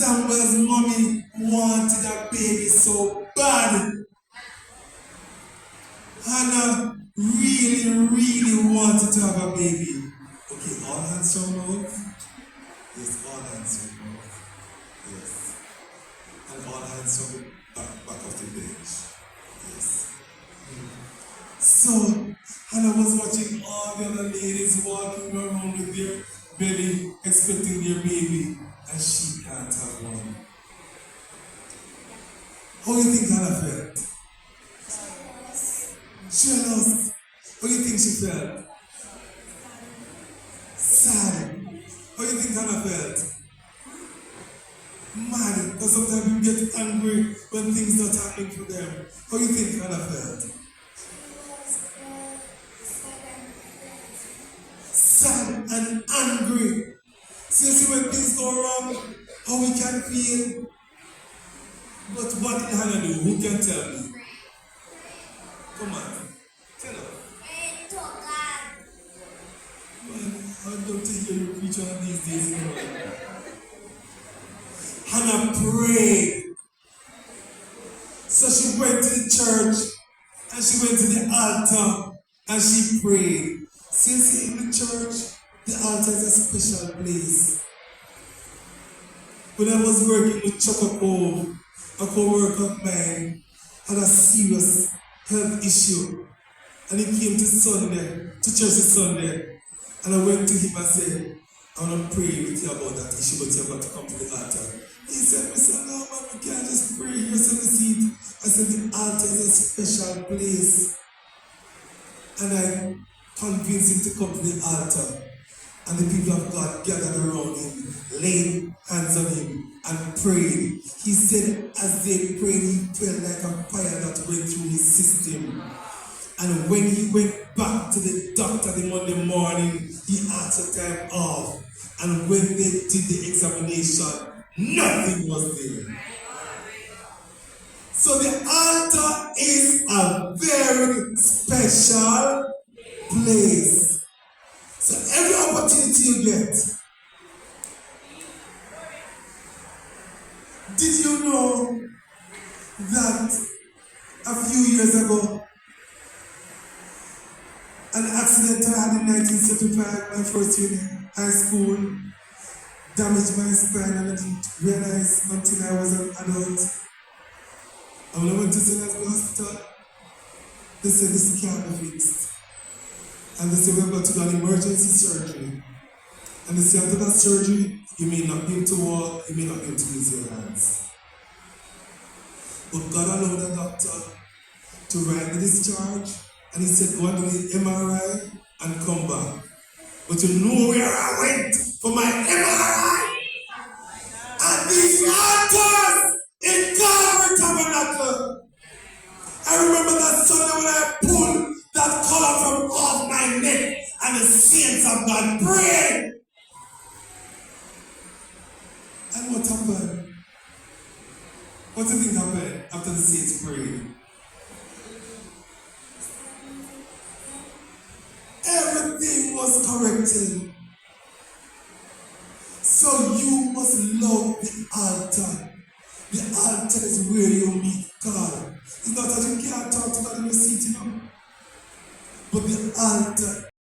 Samuel's mommy wanted a baby so bad. Hannah really wanted to have a baby. Okay, all hands from mouth. Yes, all hands from mouth. Yes. And all hands from the back of the bench. Yes. So, Hannah was watching all the other ladies walking around with their belly, expecting their baby, and she can't have one. How do you think Hannah felt? Jealous. How do you think she felt? Sad. How do you think Hannah felt? Mad. Because sometimes we get angry when things not happening for them. How do you think Hannah felt? Sad and angry. So you see when things go wrong, how we can feel. But what did Hannah do? Who can tell me? Come on. Tell her. Well, I'd love to hear you preach on these days. Hannah prayed. So she went to the church and she went to the altar and she prayed. See, in the church, the altar is a special place. When I was working with Chuck Cove, a co-worker of mine had a serious health issue. And he came to church this Sunday. And I went to him and said, I want to pray with you about that issue, but you've got to come to the altar. He said, no man, we can't just pray here, so the seat. I said, the altar is a special place. And I convinced him to come to the altar. And the people of God gathered around him, laid hands on him, and prayed. He said, as they prayed, he felt like a fire that went through his system. And when he went back to the doctor the Monday morning, he asked for time off. And when they did the examination, nothing was there. So the altar is a very special place. So every opportunity you get. Did you know that a few years ago, an accident I had in 1975, my first year in high school, damaged my spine and I didn't realize until I was an adult. And when I went to St. Hospital, they said this can't be fixed. And they said we're going to do an emergency surgery. And they said after that surgery, you may not be able to walk, you may not be able to use your hands. But God allowed the doctor to write the discharge, and he said, go and do the MRI and come back. But you know where I went for my MRI? And these altars in Calvary Tabernacle. I remember that Sunday when I pulled that collar from off my neck and the saints of God prayed. And what happened? What do you think happened after the saints prayed? Everything was corrected. So you must love the altar. The altar is where you meet God. It's not that you can't talk to God in your seat, you know. But the altar